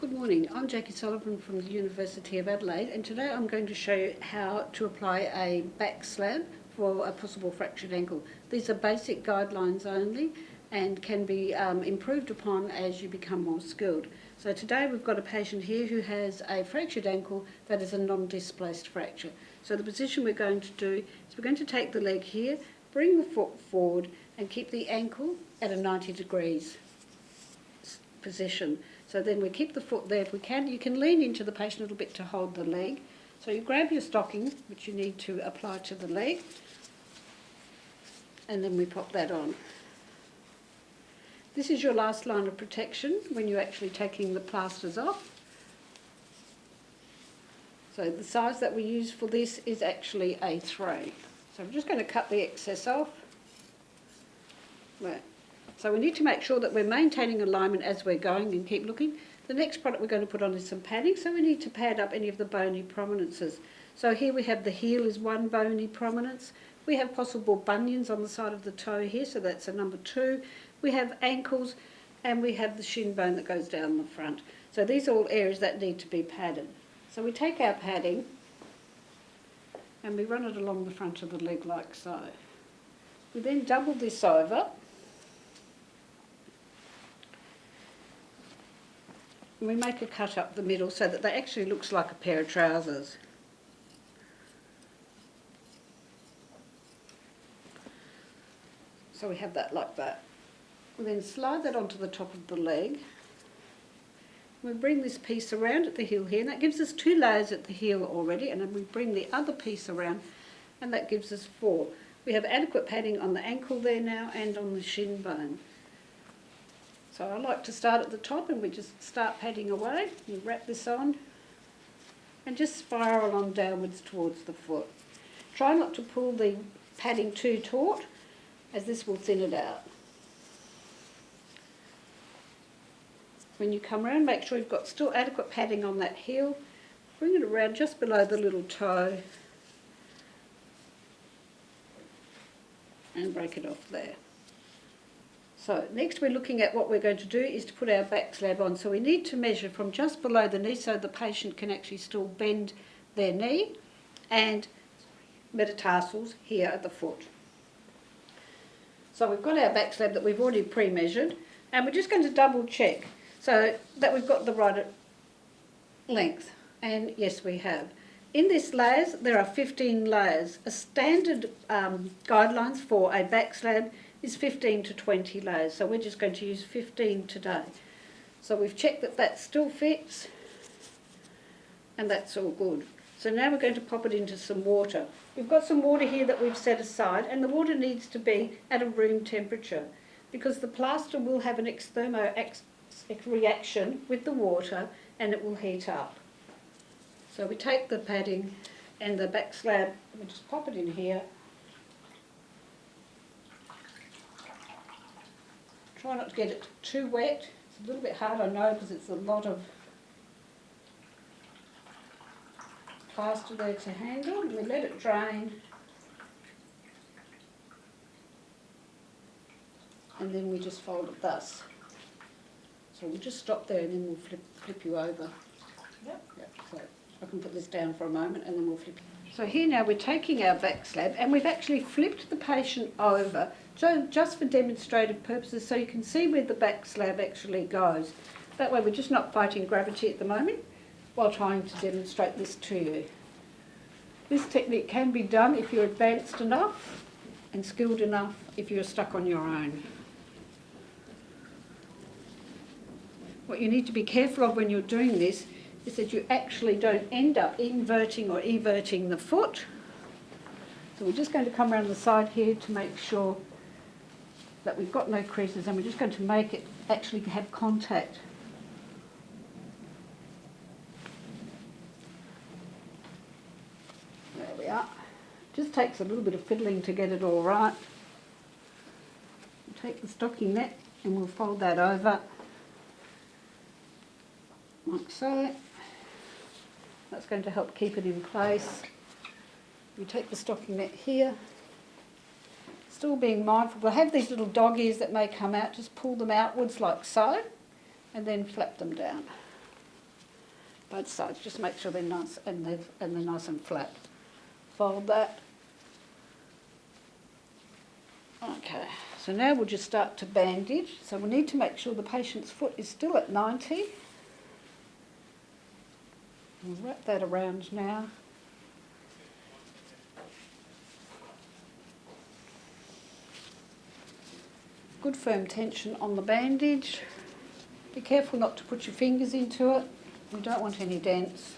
Good morning, I'm Jackie Sullivan from the University of Adelaide, and today I'm going to show you how to apply a back slab for a possible fractured ankle. These are basic guidelines only and can be improved upon as you become more skilled. So today we've got a patient here who has a fractured ankle that is a non-displaced fracture. So the position we're going to do is we're going to take the leg here, bring the foot forward and keep the ankle at a 90 degrees position. So then we keep the foot there if we can. You can lean into the patient a little bit to hold the leg. So you grab your stocking, which you need to apply to the leg, and then we pop that on. This is your last line of protection when you're actually taking the plasters off. So the size that we use for this is actually A3. So I'm just going to cut the excess off. Right. So we need to make sure that we're maintaining alignment as we're going and keep looking. The next product we're going to put on is some padding, so we need to pad up any of the bony prominences. So here we have the heel is one bony prominence. We have possible bunions on the side of the toe here, so that's a number 2. We have ankles and we have the shin bone that goes down the front. So these are all areas that need to be padded. So we take our padding and we run it along the front of the leg like so. We then double this over. And we make a cut up the middle so that that actually looks like a pair of trousers. So we have that like that. We then slide that onto the top of the leg. We bring this piece around at the heel here, and that gives us 2 layers at the heel already, and then we bring the other piece around, and that gives us 4. We have adequate padding on the ankle there now and on the shin bone. So I like to start at the top and we just start padding away. You wrap this on and just spiral on downwards towards the foot. Try not to pull the padding too taut, as this will thin it out. When you come around, make sure you've got still adequate padding on that heel. Bring it around just below the little toe and break it off there. So next we're looking at what we're going to do is to put our back slab on. So we need to measure from just below the knee so the patient can actually still bend their knee and metatarsals here at the foot. So we've got our back slab that we've already pre-measured, and we're just going to double check so that we've got the right length. And yes, we have. In this layers, there are 15 layers. A standard guidelines for a back slab is 15 to 20 layers, so we're just going to use 15 today. So we've checked that that still fits, and that's all good. So now we're going to pop it into some water. We've got some water here that we've set aside, and the water needs to be at a room temperature because the plaster will have an exthermo reaction with the water and it will heat up. So we take the padding and the back slab and we just pop it in here. Try not to get it too wet. It's a little bit hard, I know, because it's a lot of plaster there to handle. We let it drain. And then we just fold it thus. So we'll just stop there and then we'll flip you over. Yep. So I can put this down for a moment and then we'll flip. So here now we're taking our back slab and we've actually flipped the patient over just for demonstrative purposes so you can see where the back slab actually goes. That way we're just not fighting gravity at the moment while trying to demonstrate this to you. This technique can be done if you're advanced enough and skilled enough if you're stuck on your own. What you need to be careful of when you're doing this is that you actually don't end up inverting or everting the foot. So we're just going to come around the side here to make sure that we've got no creases, and we're just going to make it actually have contact. There we are. Just takes a little bit of fiddling to get it all right. We'll take the stocking net and we'll fold that over like so. That's going to help keep it in place. We take the stocking net here, still being mindful. We'll have these little dog ears that may come out, just pull them outwards like so, and then flap them down. both sides. Just make sure they're nice and they're nice and flat. Fold that. Okay, so now we'll just start to bandage. So we need to make sure the patient's foot is still at 90. We'll wrap that around now. Good firm tension on the bandage. Be careful not to put your fingers into it. We don't want any dents.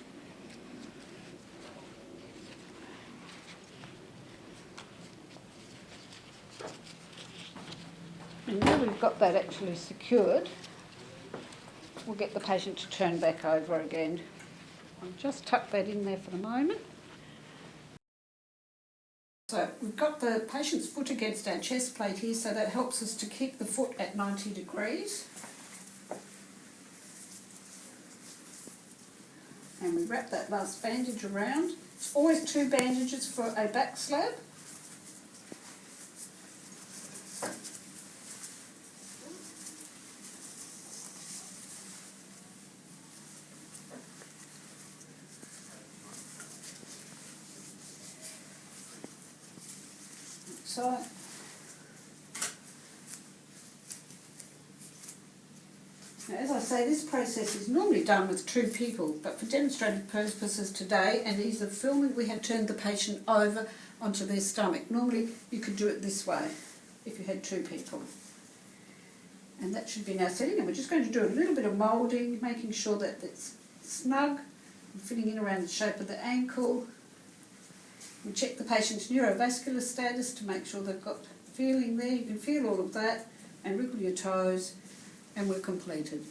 And now we've got that actually secured, we'll get the patient to turn back over again. I'll just tuck that in there for the moment. So we've got the patient's foot against our chest plate here, so that helps us to keep the foot at 90 degrees. And we wrap that last bandage around. It's always 2 bandages for a back slab. So now, as I say, this process is normally done with 2 people, but for demonstrative purposes today and ease of filming, we have turned the patient over onto their stomach. Normally you could do it this way if you had 2 people. And that should be now setting, and we're just going to do a little bit of moulding, making sure that it's snug and fitting in around the shape of the ankle. We check the patient's neurovascular status to make sure they've got feeling there. You can feel all of that, and wriggle your toes, and we're completed.